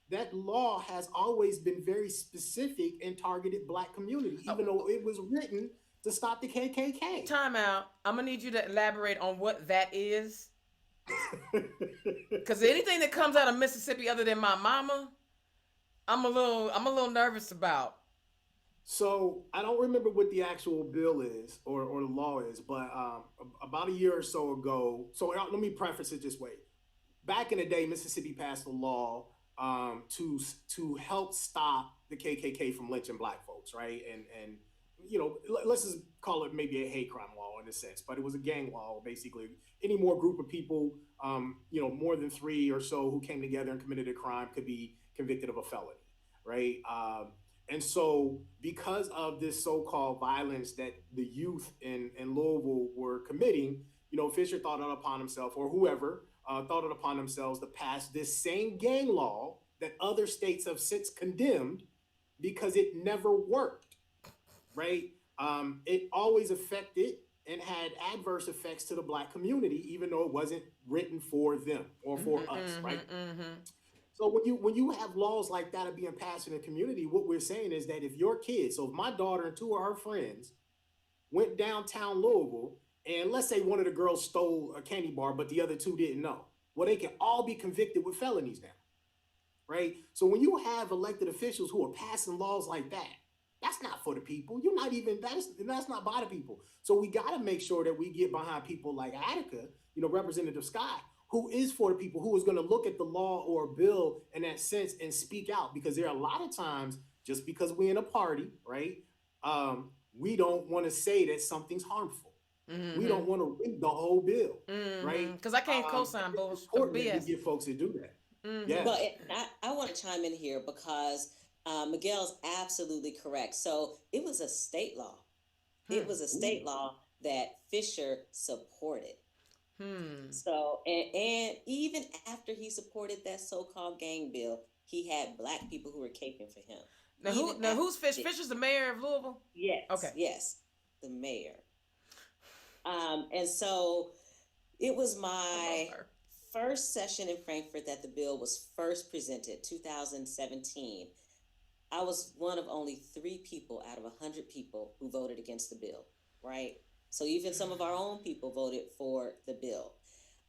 That law has always been very specific and targeted black community, even though it was written to stop the KKK. Time out. I'm gonna need you to elaborate on what that is. Cause anything that comes out of Mississippi other than my mama, I'm a little nervous about. So I don't remember what the actual bill is or the law is, but about a year or so ago. So let me preface it this way: back in the day, Mississippi passed a law to help stop the KKK from lynching black folks, right? And let's just call it maybe a hate crime law in a sense, but it was a gang law basically. Any more group of people, more than three or so who came together and committed a crime could be convicted of a felony, right? And so, because of this so-called violence that the youth in Louisville were committing, Fisher thought it upon himself, or whoever thought it upon themselves, to pass this same gang law that other states have since condemned because it never worked, right? It always affected and had adverse effects to the Black community, even though it wasn't written for them or for us, right? So when you have laws like that are being passed in the community, what we're saying is that if your kids, so if my daughter and two of her friends went downtown Louisville, and let's say one of the girls stole a candy bar, but the other two didn't know, well, they can all be convicted with felonies now, right? So when you have elected officials who are passing laws like that, that's not for the people. You're not even, that's not by the people. So we got to make sure that we get behind people like Attica, Representative Scott, who is for the people, who is going to look at the law or a bill in that sense and speak out. Because there are a lot of times, just because we're in a party, right, we don't want to say that something's harmful. We don't want to read the whole bill, right? Because I can't co-sign BS. BS. To get folks to do that. Yeah. But I want to chime in here because Miguel's absolutely correct. So it was a state law. It was a state law that Fisher supported. So, and even after he supported that so-called gang bill, he had Black people who were caping for him. Now who's Fisher? Fisher's the mayor of Louisville? Yes. Okay. Yes, the mayor. And so it was my first session in Frankfurt that the bill was first presented, 2017. I was one of only 3 people out of 100 people who voted against the bill, right? So even some of our own people voted for the bill.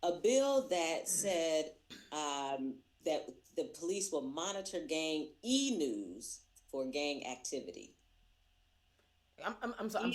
A bill that said that the police will monitor gang e-news for gang activity. I'm sorry.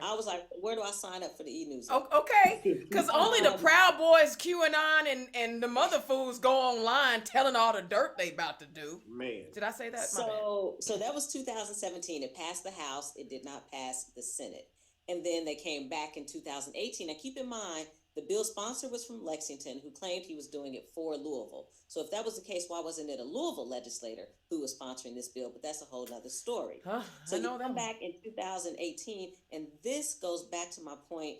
I was like, where do I sign up for the e-news? Okay, because only the Proud Boys, QAnon, and the mother fools go online telling all the dirt they about to do. Man, did I say that? So that was 2017. It passed the House. It did not pass the Senate. And then they came back in 2018. Now, keep in mind, the bill sponsor was from Lexington, who claimed he was doing it for Louisville. So if that was the case, why wasn't it a Louisville legislator who was sponsoring this bill? But that's a whole nother story. So you come back in 2018, and this goes back to my point,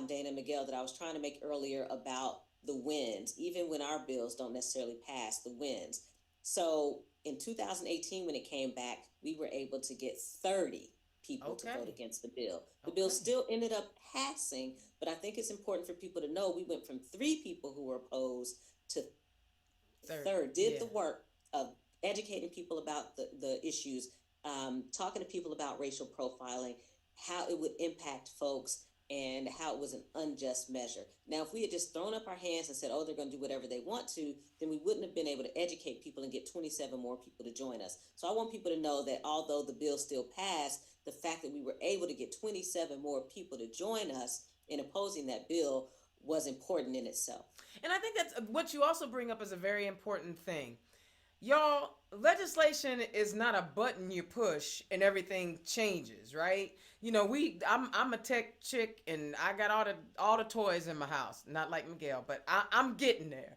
Dana and Miguel, that I was trying to make earlier about the wins, even when our bills don't necessarily pass, the wins. So in 2018, when it came back, we were able to get 30 people to vote against the bill. The bill still ended up passing, but I think it's important for people to know we went from 3 people who were opposed to third. Did the work of educating people about the issues, talking to people about racial profiling, how it would impact folks, and how it was an unjust measure. Now, if we had just thrown up our hands and said, oh, they're going to do whatever they want to, then we wouldn't have been able to educate people and get 27 more people to join us. So I want people to know that although the bill still passed, the fact that we were able to get 27 more people to join us in opposing that bill was important in itself. And I think that's what you also bring up is a very important thing. Y'all, legislation is not a button you push and everything changes, right? I'm a tech chick and I got all the toys in my house. Not like Miguel, but I'm getting there.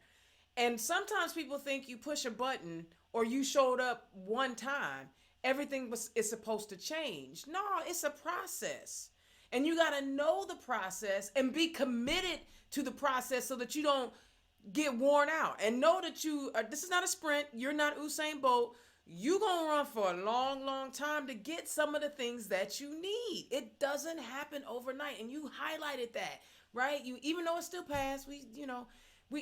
And sometimes people think you push a button or you showed up one time, everything is supposed to change. No, it's a process. And you got to know the process and be committed to the process so that you don't get worn out. And know that this is not a sprint. You're not Usain Bolt. You're going to run for a long, long time to get some of the things that you need. It doesn't happen overnight. And you highlighted that, right? Even though it's still passed, we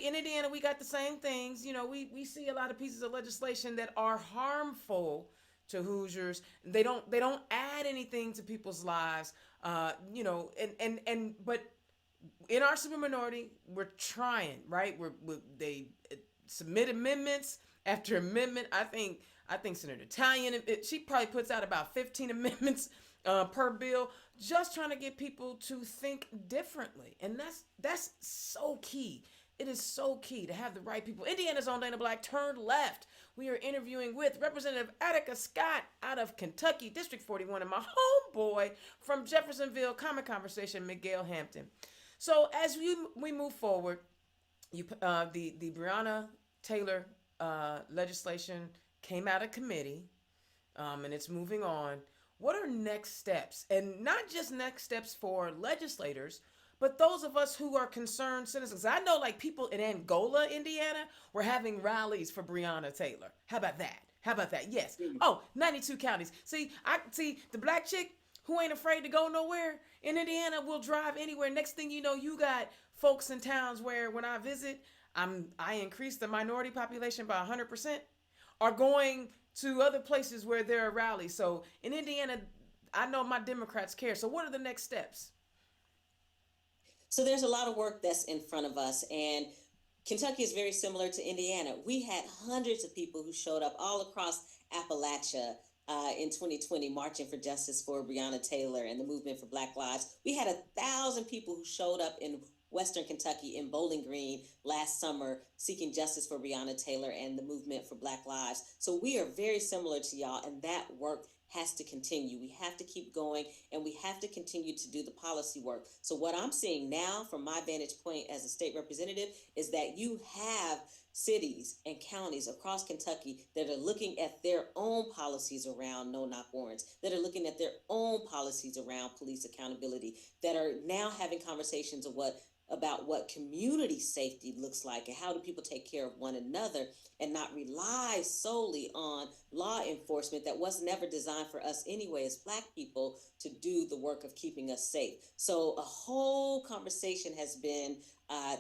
in Indiana, we got the same things. We see a lot of pieces of legislation that are harmful to Hoosiers. They don't add anything to people's lives. But in our super minority, we're trying, right? They submit amendments after amendment. I think Senator Talion, she probably puts out about 15 amendments per bill, just trying to get people to think differently, and that's so key. it is so key to have the right people. Indiana's own Dana Black turned left. We are interviewing with Representative Attica Scott out of Kentucky, District 41, and my homeboy from Jeffersonville, Common Conversation, Miguel Hampton. So as we move forward, the Breonna Taylor legislation came out of committee, and it's moving on. What are next steps? And not just next steps for legislators, but those of us who are concerned citizens. I know like people in Angola, Indiana, were having rallies for Breonna Taylor. How about that? How about that? Yes. Oh, 92 counties. I see the black chick who ain't afraid to go nowhere in Indiana will drive anywhere. Next thing you know, you got folks in towns where when I visit, I increase the minority population by 100%, are going to other places where there are rallies. So in Indiana, I know my Democrats care. So what are the next steps? So there's a lot of work that's in front of us, and Kentucky is very similar to Indiana. We had hundreds of people who showed up all across Appalachia in 2020 marching for justice for Breonna Taylor and the movement for Black Lives. We had 1,000 people who showed up in Western Kentucky in Bowling Green last summer seeking justice for Breonna Taylor and the movement for Black Lives. So we are very similar to y'all, and that work has to continue. We have to keep going, and we have to continue to do the policy work. So what I'm seeing now from my vantage point as a state representative is that you have cities and counties across Kentucky that are looking at their own policies around no-knock warrants, that are looking at their own policies around police accountability, that are now having conversations about what community safety looks like and how do people take care of one another and not rely solely on law enforcement that was never designed for us anyway as Black people to do the work of keeping us safe. So a whole conversation has been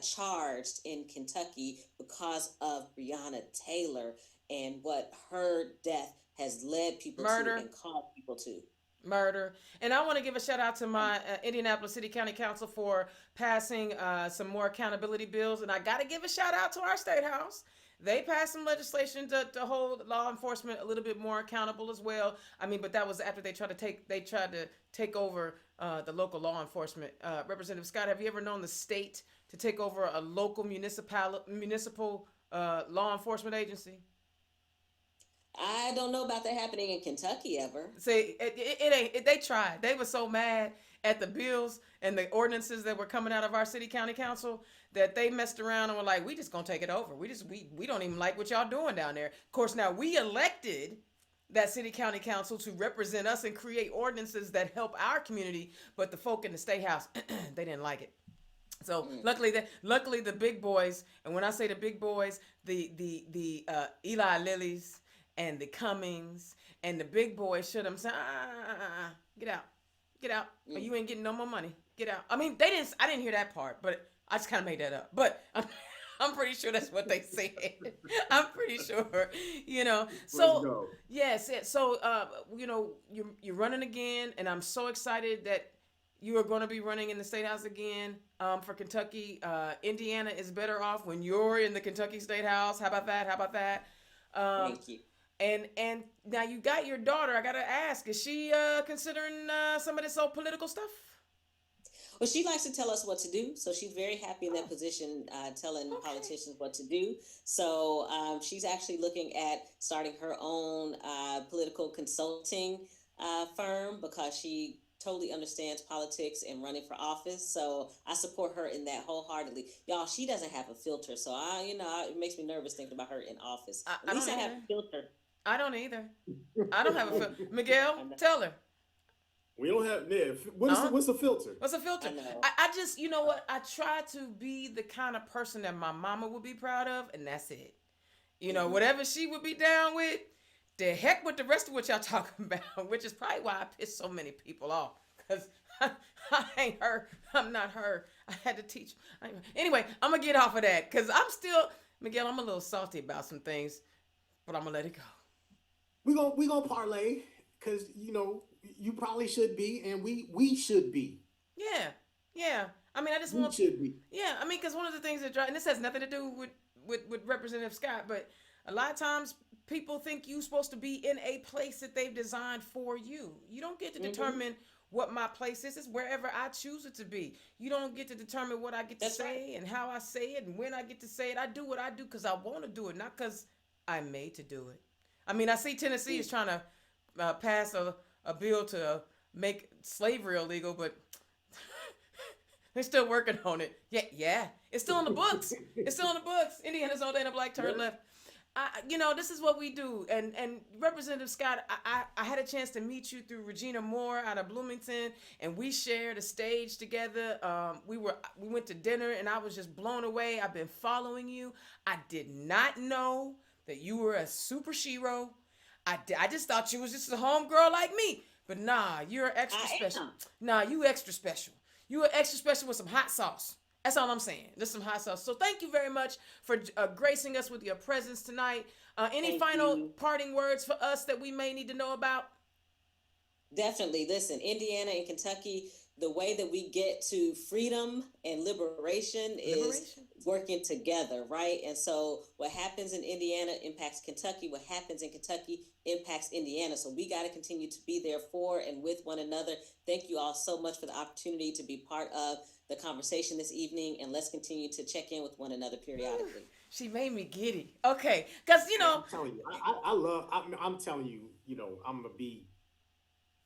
charged in Kentucky because of Breonna Taylor and what her death has led people to and called people to. Murder. And I want to give a shout out to my Indianapolis City County Council for passing some more accountability bills. And I got to give a shout out to our State House. They passed some legislation to hold law enforcement a little bit more accountable as well. I mean, but that was after they tried to take over the local law enforcement. Representative Scott, have you ever known the state to take over a local municipal law enforcement agency? I don't know about that happening in Kentucky ever. See, it ain't. They tried. They were so mad at the bills and the ordinances that were coming out of our city county council that they messed around and were like, we just gonna take it over. We don't even like what y'all doing down there. Of course, now we elected that city county council to represent us and create ordinances that help our community, but the folk in the state house, they didn't like it. So luckily the big boys, and when I say the big boys, the Eli Lillys and the Cummings and the big boys should have said, get out, or you ain't getting no more money. Get out. I mean, I didn't hear that part, but I just kind of made that up. But I'm pretty sure that's what they said. I'm pretty sure, So yes. So you're running again, and I'm so excited that you are going to be running in the State House again for Kentucky. Indiana is better off when you're in the Kentucky State House. How about that? Thank you. And now you got your daughter. I gotta ask: is she considering some of this old political stuff? Well, she likes to tell us what to do, so she's very happy in that position, telling politicians what to do. So she's actually looking at starting her own political consulting firm because she totally understands politics and running for office. So I support her in that wholeheartedly. Y'all, she doesn't have a filter, so it makes me nervous thinking about her in office. At least I have a filter. I don't either. I don't have a filter. Miguel, tell her. We don't have what's a filter? What's a filter? I just, you know what? I try to be the kind of person that my mama would be proud of, and that's it. Whatever she would be down with, the heck with the rest of what y'all talking about, which is probably why I piss so many people off. Because I ain't her. I'm not her. I had to teach. Anyway, I'm going to get off of that because Miguel, I'm a little salty about some things, but I'm going to let it go. We gonna parlay because you probably should be, and we should be. Yeah. I mean, I just want should be. Yeah, I mean, because one of the things that drive, and this has nothing to do with Representative Scott, but a lot of times people think you're supposed to be in a place that they've designed for you. You don't get to determine what my place is. It's wherever I choose it to be. You don't get to determine what I get to That's say right. and how I say it and when I get to say it. I do what I do because I want to do it, not because I'm made to do it. I mean, I see Tennessee is trying to pass a bill to make slavery illegal, but they're still working on it. Yeah, yeah. It's still in the books. It's still in the books. Indiana's all day in the black turn Yeah. left. This is what we do. And Representative Scott, I had a chance to meet you through Regina Moore out of Bloomington, and we shared a stage together. We went to dinner, and I was just blown away. I've been following you. I did not know that you were a super shero. I just thought you was just a homegirl like me. But nah, you're extra I special. am. Nah, you extra special. You are extra special with some hot sauce. That's all I'm saying. Just some hot sauce. So thank you very much for gracing us with your presence tonight. Any Thank final you. parting words for us that we may need to know about? Definitely. Listen, Indiana and Kentucky, the way that we get to freedom and liberation is Liberation. working together, right? And so what happens in Indiana impacts Kentucky. What happens in Kentucky impacts Indiana. So we got to continue to be there for and with one another. Thank you all so much for the opportunity to be part of the conversation this evening. And let's continue to check in with one another periodically. She made me giddy. Okay, because I'm telling you, I'm telling you, I'm gonna be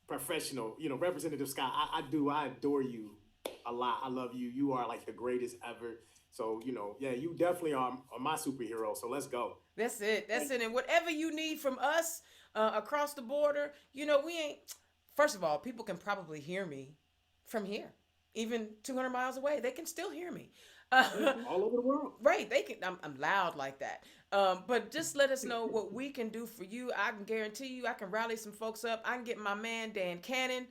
professional. Representative Scott, I adore you a lot. I love you. You are like the greatest ever. So, yeah, you definitely are my superhero. So let's go. that's it. That's it. And whatever you need from us across the border, we ain't. First of all, people can probably hear me from here, even 200 miles away. They can still hear me. All over the world. Right, they can. I'm loud like that. But just let us know what we can do for you. I can guarantee you, I can rally some folks up. I can get my man Dan Cannon.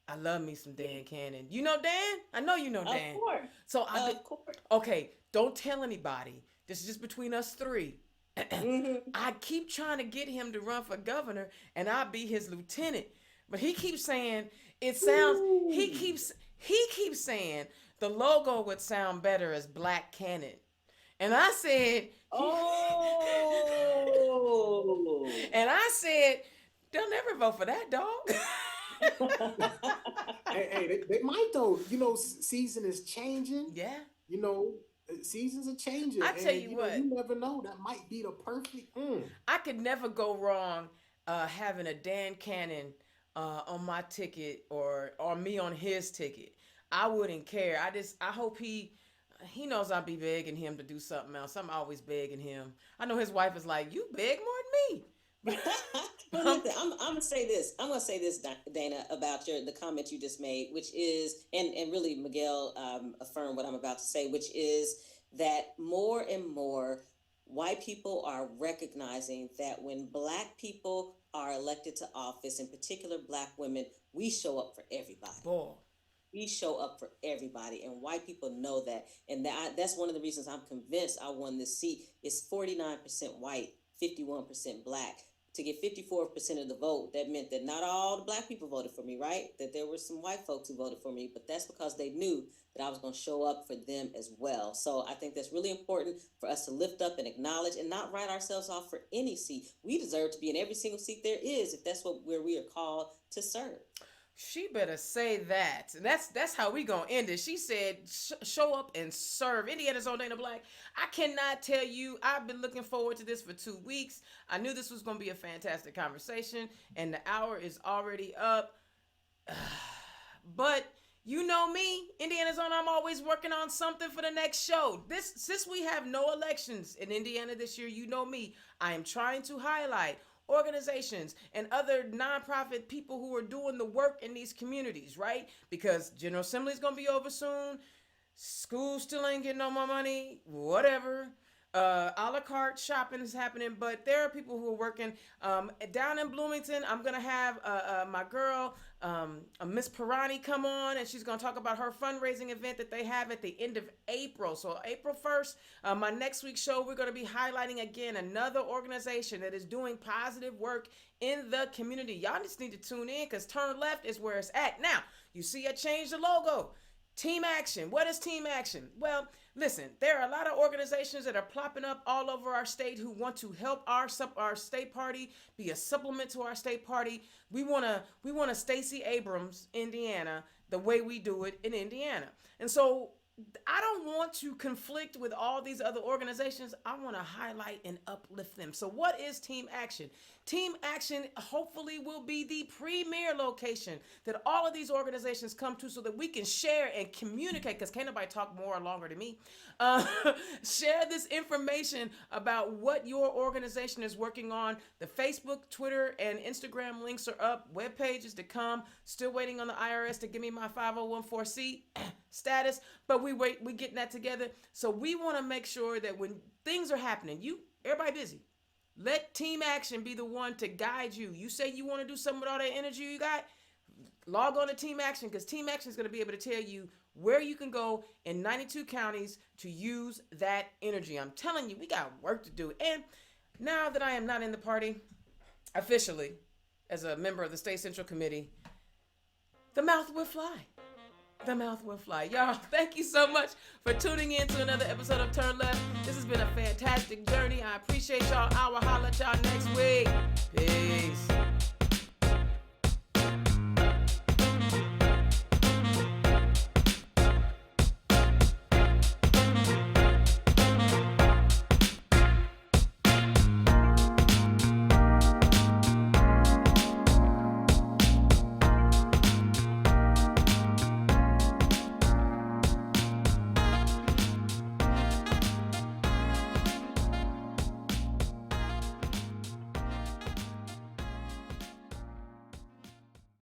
I love me some Dan Cannon. You know Dan? I know you know Dan. Of course. So Of course. okay. Don't tell anybody. This is just between us three. I keep trying to get him to run for governor, and I'll be his lieutenant. But he keeps saying it sounds. He keeps saying the logo would sound better as Black Cannon. And I said, Oh. and I said, they'll never vote for that dog. Hey, they might though. Season is changing. Yeah. Seasons are changing. I tell and, you what. you never know. That might be the perfect. I could never go wrong having a Dan Cannon on my ticket or me on his ticket. I wouldn't care. I hope he knows I'll be begging him to do something else. I'm always begging him. I know his wife is like, you beg more than me. I'm gonna say this. I'm gonna say this, Dana, about the comment you just made, which is, and really Miguel affirmed what I'm about to say, which is that more and more white people are recognizing that when Black people are elected to office, in particular Black women, we show up for everybody. Boy. We show up for everybody, and white people know that, and that's one of the reasons I'm convinced I won this seat. It's 49% white, 51% Black. To get 54% of the vote, that meant that not all the Black people voted for me, right? That there were some white folks who voted for me, but that's because they knew that I was going to show up for them as well. So I think that's really important for us to lift up and acknowledge and not write ourselves off for any seat. We deserve to be in every single seat there is if that's where we are called to serve. She better say that. That's how we gonna end it. She said, "Show up and serve." Indiana's own Dana Black. I cannot tell you. I've been looking forward to this for 2 weeks. I knew this was gonna be a fantastic conversation, and the hour is already up. But you know me, Indiana's own. I'm always working on something for the next show. Since we have no elections in Indiana this year, you know me. I am trying to highlight organizations and other nonprofit people who are doing the work in these communities, right? Because General Assembly is going to be over soon. School still ain't getting no more money, whatever. A la carte shopping is happening, but there are people who are working down in Bloomington. I'm gonna have my girl Miss Pirani come on, and she's gonna talk about her fundraising event that they have at the end of April. So April 1st, my next week's show, we're gonna be highlighting again another organization that is doing positive work in the community. Y'all just need to tune in, because Turn Left is where it's at. Now, you see I changed the logo. Team Action. What is Team Action? Well, Listen, there are a lot of organizations that are plopping up all over our state who want to help our state party be a supplement to our state party. We want to Stacey Abrams, Indiana, the way we do it in Indiana. And so I don't want to conflict with all these other organizations. I want to highlight and uplift them. So what is Team Action? Team Action hopefully will be the premier location that all of these organizations come to so that we can share and communicate, because can't nobody talk more or longer than me. Share this information about what your organization is working on. The Facebook, Twitter, and Instagram links are up. Web pages to come. Still waiting on the IRS to give me my 501c status, but we getting that together. So we want to make sure that when things are happening, everybody busy. Let Team Action be the one to guide you. You say you want to do something with all that energy you got, log on to Team Action, because Team Action is going to be able to tell you where you can go in 92 counties to use that energy. I'm telling you, we got work to do. And now that I am not in the party officially as a member of the State Central Committee, the mouth will fly. The mouth will fly. Y'all, thank you so much for tuning in to another episode of Turn Left. This has been a fantastic journey. I appreciate y'all. I will holler at y'all next week. Peace.